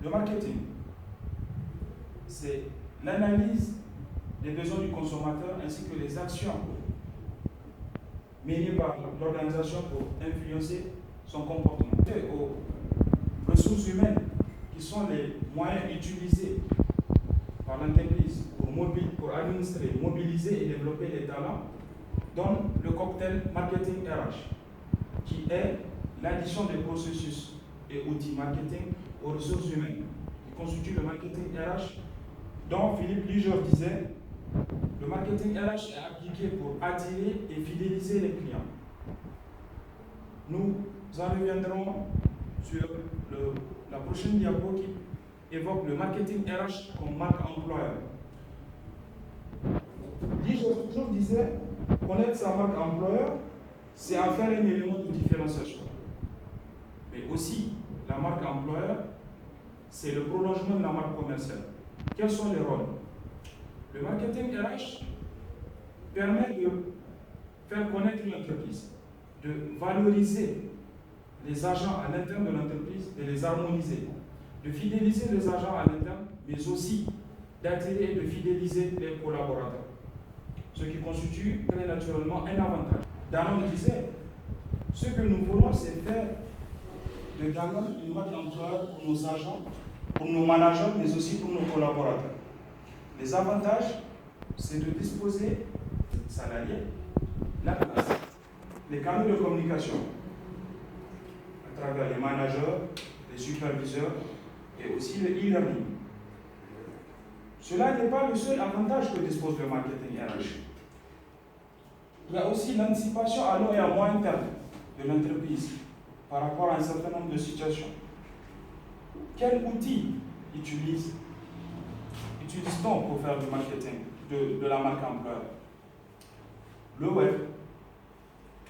Le marketing, c'est l'analyse des besoins du consommateur ainsi que les actions menées par l'organisation pour influencer son comportement. Aux ressources humaines, qui sont les moyens utilisés par l'entreprise pour administrer, mobiliser et développer les talents, donne le cocktail marketing RH, qui est l'addition des processus et outils marketing aux ressources humaines, qui constitue le marketing RH, dont Philippe Liger disait: le marketing RH est appliqué pour attirer et fidéliser les clients. Nous en reviendrons sur la prochaine diapo qui évoque le marketing RH comme marque employeur. Liger toujours disait: connaître sa marque employeur, c'est en faire un élément de différenciation. Mais aussi, la marque employeur, c'est le prolongement de la marque commerciale. Quels sont les rôles? Le marketing RH permet de faire connaître l'entreprise, de valoriser les agents à l'interne de l'entreprise et les harmoniser, de fidéliser les agents à l'interne, mais aussi d'attirer et de fidéliser les collaborateurs. Ce qui constitue très naturellement un avantage. Danone disait: ce que nous voulons, c'est faire de Danone une marque employeur pour nos agents, pour nos managers, mais aussi pour nos collaborateurs. Les avantages, c'est de disposer des salariés, la place, les canaux de communication, à travers les managers, les superviseurs et aussi le e-learning. Cela n'est pas le seul avantage que dispose le marketing RH. Il y a aussi l'anticipation à long et à moyen terme de l'entreprise par rapport à un certain nombre de situations. Quels outils utilise-t-on pour faire du marketing, de la marque employeur? Le web,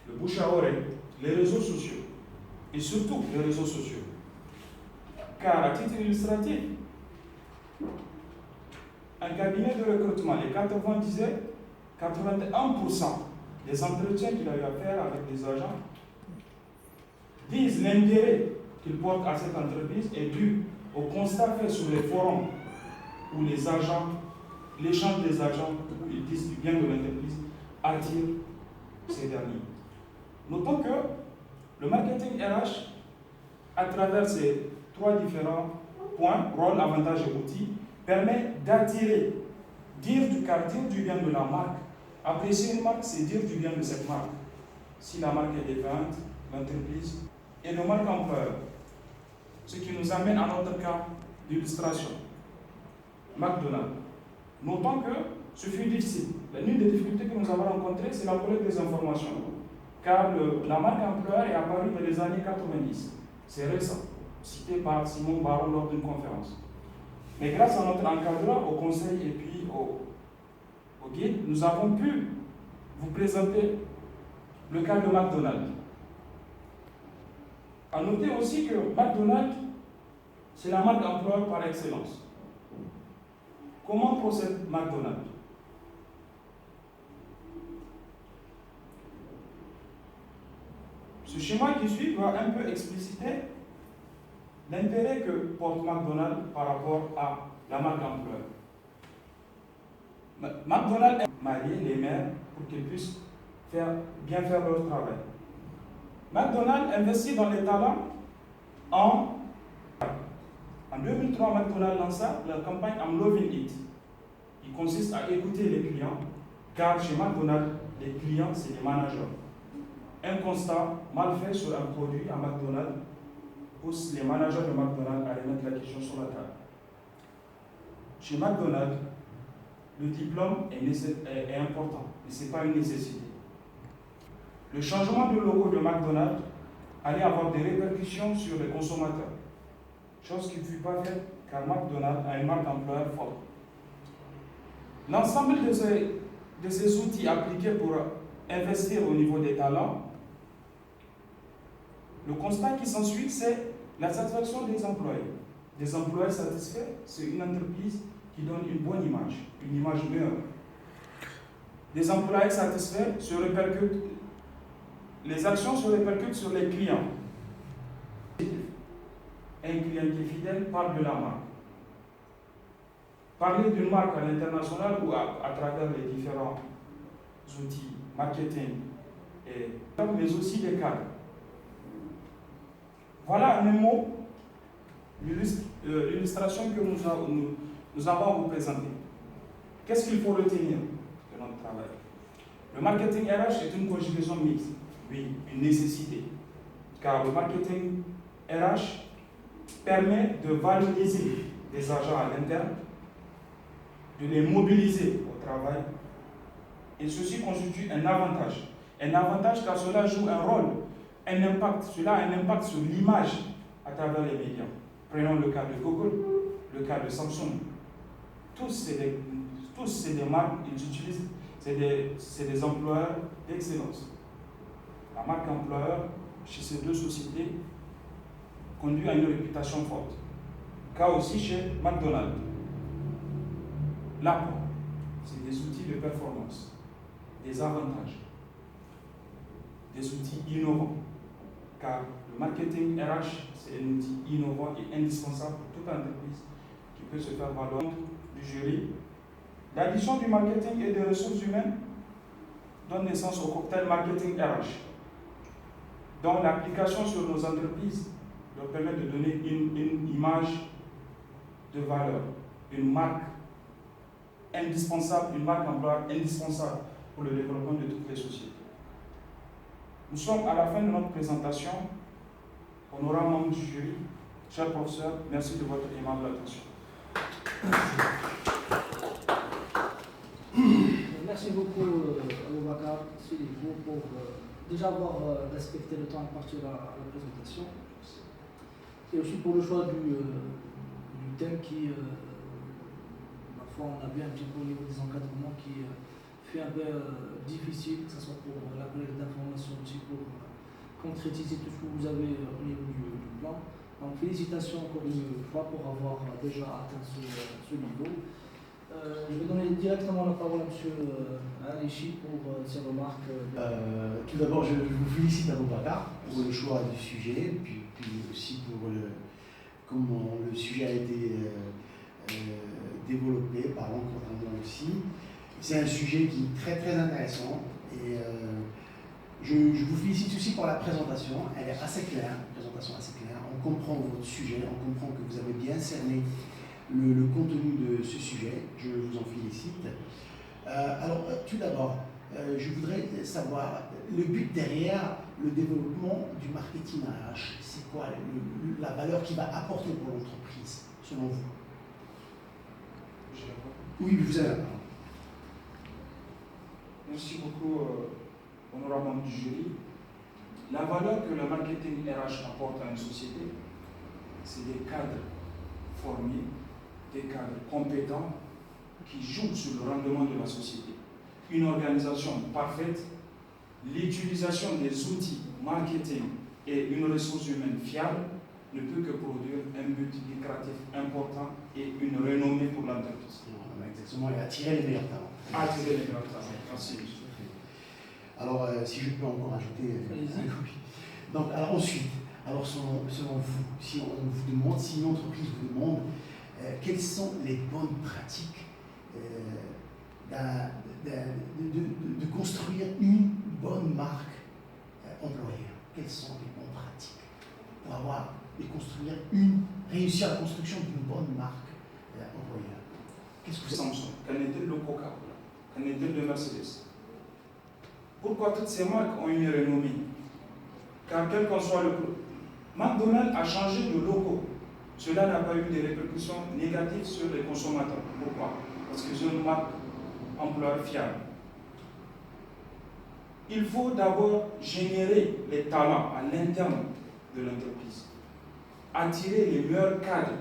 le bouche à oreille, les réseaux sociaux, et surtout les réseaux sociaux. Car à titre illustratif, un cabinet de recrutement, les 80 disaient, 81% des entretiens qu'il a eu à faire avec des agents disent l'intérêt qu'ils portent à cette entreprise est dû au constat fait sur les forums où les agents, l'échange des agents, où ils disent du bien de l'entreprise, attire ces derniers. Notons que le marketing RH, à travers ces trois différents points, rôle, avantages et outils, permet d'attirer, dire du bien de la marque. Apprécier une marque, c'est dire du bien de cette marque. Si la marque est défunte, l'entreprise et le marque employeur. Ce qui nous amène à notre cas d'illustration. McDonald's. Notons que ce fut difficile. L'une des difficultés que nous avons rencontrées, c'est la collecte des informations. Car la marque employeur est apparue dans les années 90. C'est récent, cité par Simon Baron lors d'une conférence. Mais grâce à notre encadreur, au conseil et puis au guide, nous avons pu vous présenter le cas de McDonald's. À noter aussi que McDonald's, c'est la marque employeur par excellence. Comment procède McDonald's? Ce schéma qui suit va un peu expliciter l'intérêt que porte McDonald's par rapport à la marque employeur. McDonald's a marié les mères pour qu'ils puissent bien faire leur travail. McDonald's investit dans les talents en 2003, McDonald's lança la campagne I'm Loving It. Il consiste à écouter les clients, car chez McDonald's, les clients, c'est les managers. Un constat mal fait sur un produit à McDonald's pousse les managers de McDonald's à remettre la question sur la table. Chez McDonald's, le diplôme est important, mais ce n'est pas une nécessité. Le changement de logo de McDonald's allait avoir des répercussions sur les consommateurs, chose qui ne fut pas faite car McDonald's a une marque employeur forte. L'ensemble de ces outils appliqués pour investir au niveau des talents, le constat qui s'ensuit, c'est la satisfaction des employés. Des employés satisfaits, c'est une entreprise qui donne une bonne image, une image meilleure. Des employés satisfaits les actions se répercutent sur les clients. Un client qui est fidèle parle de la marque. Parler d'une marque à l'international ou à travers les différents outils marketing, mais aussi les cadres. Voilà en un mot l'illustration que nous avons à vous présenter. Qu'est-ce qu'il faut retenir de notre travail? Le marketing RH est une conjugaison mixte, oui, une nécessité, car le marketing RH permet de valoriser les agents à l'interne, de les mobiliser au travail, et ceci constitue un avantage. Un avantage car cela joue un rôle, un impact, cela a un impact sur l'image à travers les médias. Prenons le cas de Google, le cas de Samsung. Tous, c'est des marques, ils utilisent, c'est des employeurs d'excellence. La marque employeur chez ces deux sociétés conduit à une réputation forte. Cas aussi chez McDonald's. L'apport, c'est des outils de performance, des avantages, des outils innovants. Car le marketing RH, c'est un outil innovant et indispensable pour toute entreprise qui peut se faire valoir du jury. L'addition du marketing et des ressources humaines donne naissance au cocktail marketing RH, dont l'application sur nos entreprises leur permet de donner une image de valeur, une marque indispensable, une marque employeur indispensable pour le développement de toutes les sociétés. Nous sommes à la fin de notre présentation. Honorables membres du jury, chers professeurs, merci de votre aimable attention. Merci beaucoup, Aboubakar. Merci beaucoup pour déjà avoir respecté le temps à partir de la présentation. Et aussi pour le choix du thème qui, parfois, on a vu un petit peu au niveau des encadrements qui fait un peu difficile, que ce soit pour la collecte d'informations, aussi pour concrétiser tout ce que vous avez au niveau du plan. Donc félicitations encore une fois pour avoir déjà atteint ce niveau. Je vais donner directement la parole à M. Aléchi pour ses remarques. Tout d'abord, je vous félicite à Aboubakar pour le choix du sujet, puis aussi pour comment le sujet a été développé par l'encadrement aussi. C'est un sujet qui est très très intéressant et je vous félicite aussi pour la présentation. Elle est assez claire, une présentation assez claire. On comprend votre sujet, on comprend que vous avez bien cerné le contenu de ce sujet. Je vous en félicite. Alors, tout d'abord, je voudrais savoir le but derrière le développement du marketing RH. C'est quoi la valeur qu'il va apporter pour l'entreprise, selon vous? Oui, vous avez la parole. Merci beaucoup, honorable membre du jury. La valeur que le marketing RH apporte à une société, c'est des cadres formés, des cadres compétents qui jouent sur le rendement de la société. Une organisation parfaite, l'utilisation des outils marketing et une ressource humaine fiable ne peut que produire un but lucratif important et une renommée pour l'entreprise. Exactement, et attirer les meilleurs talents. Attirer les meilleurs talents, merci. Alors, si je peux encore ajouter donc, alors ensuite, alors selon vous, si on vous demande, si une entreprise vous demande quelles sont les bonnes pratiques de construire une bonne marque employeur, quelles sont les bonnes pratiques pour réussir la construction d'une bonne marque employeur? Qu'est-ce que vous Samsung, qu'en est-il de Coca-Cola, qu'en est-il de Mercedes? Pourquoi toutes ces marques ont une renommée? Car quel qu'en soit le produit, McDonald's a changé de logo. Cela n'a pas eu de répercussions négatives sur les consommateurs. Pourquoi? Parce que c'est une marque employeur fiable. Il faut d'abord générer les talents à l'interne de l'entreprise, attirer les meilleurs cadres,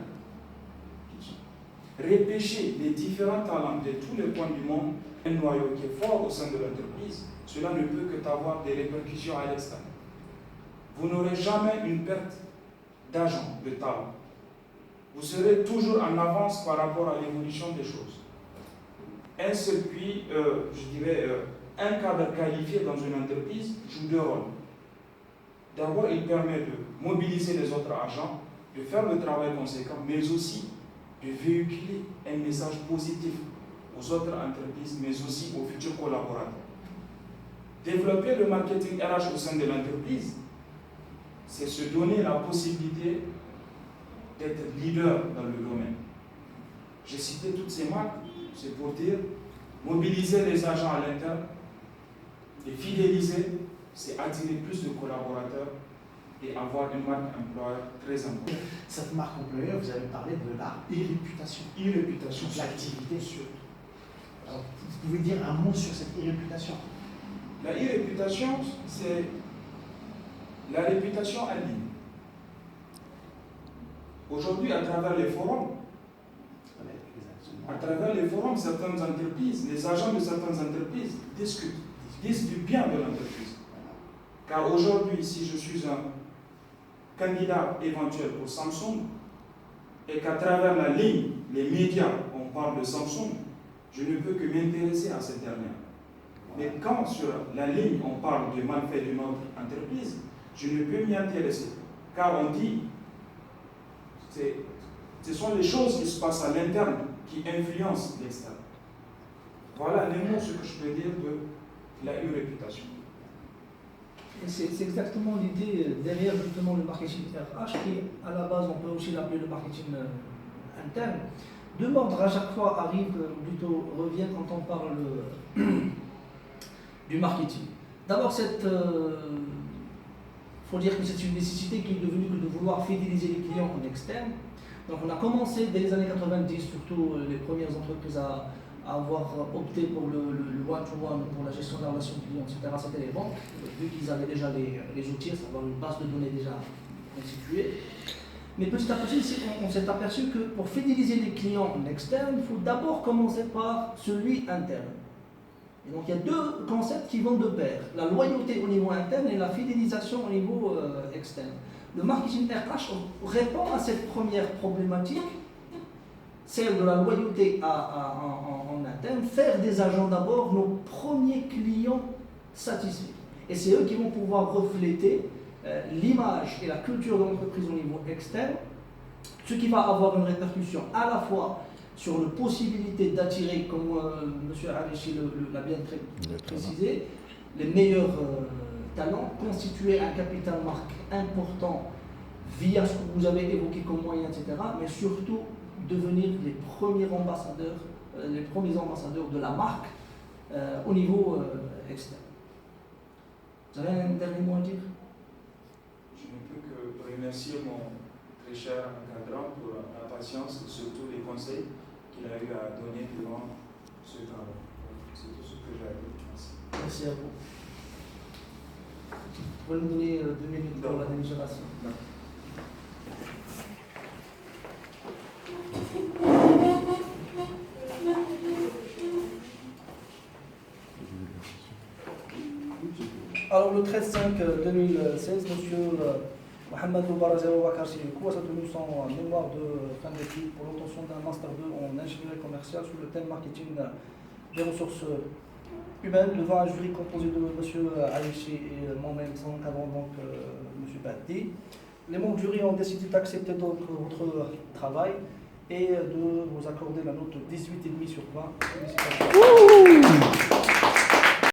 repêcher les différents talents de tous les coins du monde, un noyau qui est fort au sein de l'entreprise. Cela ne peut que avoir des répercussions à l'extérieur. Vous n'aurez jamais une perte d'agents, de talent. Vous serez toujours en avance par rapport à l'évolution des choses. Un circuit, un cadre qualifié dans une entreprise joue deux rôles. D'abord, il permet de mobiliser les autres agents de faire le travail conséquent, mais aussi de véhiculer un message positif aux autres entreprises, mais aussi aux futurs collaborateurs. Développer le marketing RH au sein de l'entreprise, c'est se donner la possibilité d'être leader dans le domaine. J'ai cité toutes ces marques, c'est pour dire mobiliser les agents à l'interne, les fidéliser, c'est attirer plus de collaborateurs et avoir une marque employeur très importante. Cette marque employeur, vous avez parlé de la e-réputation. E-réputation, l'activité. Alors, vous pouvez dire un mot sur cette e-réputation? La e-réputation, c'est la réputation en ligne. Aujourd'hui, à travers les forums, certaines entreprises, les agents de certaines entreprises discutent, disent du bien de l'entreprise. Car aujourd'hui, si je suis un candidat éventuel pour Samsung et qu'à travers la ligne, les médias, on parle de Samsung, je ne peux que m'intéresser à cette dernière. Mais quand sur la ligne, on parle du malfait d'une autre entreprise, je ne peux m'y intéresser. Car on dit, ce sont les choses qui se passent à l'interne qui influencent l'externe. Voilà les mots, ce que je peux dire de la e-réputation. C'est exactement l'idée derrière justement le marketing RH qui, à la base, on peut aussi l'appeler le marketing interne. Deux ordres à chaque fois arrivent, plutôt reviennent quand on parle du marketing. D'abord, faut dire que c'est une nécessité qui est devenue de vouloir fidéliser les clients en externe. Donc on a commencé dès les années 90, surtout les premières entreprises à avoir opté pour le one-to-one, pour la gestion de la relation client, etc. C'était les banques, vu qu'ils avaient déjà les outils, à savoir une base de données déjà constituée. Mais petit à petit, on s'est aperçu que pour fidéliser les clients en externe, il faut d'abord commencer par celui interne. Et donc il y a deux concepts qui vont de pair, la loyauté au niveau interne et la fidélisation au niveau externe. Le marketing RH répond à cette première problématique, celle de la loyauté en interne, faire des agents d'abord nos premiers clients satisfaits. Et c'est eux qui vont pouvoir refléter l'image et la culture de l'entreprise au niveau externe, ce qui va avoir une répercussion à la fois sur la possibilité d'attirer, comme M. Arechi l'a bien précisé, les meilleurs talents, constituer un capital marque important via ce que vous avez évoqué comme moyen, etc., mais surtout devenir les premiers ambassadeurs de la marque au niveau externe. Vous avez un dernier mot à dire? Je ne peux que remercier mon très cher encadrant pour la patience et surtout les conseils qu'il a eu à donner durant ce travail. C'est tout ce que j'ai à dire. Merci. Merci à vous. Vous pouvez nous donner 2 minutes pour la délibération. Alors le 13/5/2016, M. Mohamed Barazero Wakarsikou a tenu son mémoire de fin d'études pour l'obtention d'un Master 2 en ingénierie commerciale sur le thème marketing des ressources humaines devant un jury composé de M. Aïchi et moi-même, sans encadrant donc M. Batti. Les membres du jury ont décidé d'accepter donc votre travail et de vous accorder la note 18,5 sur 20. Félicitations.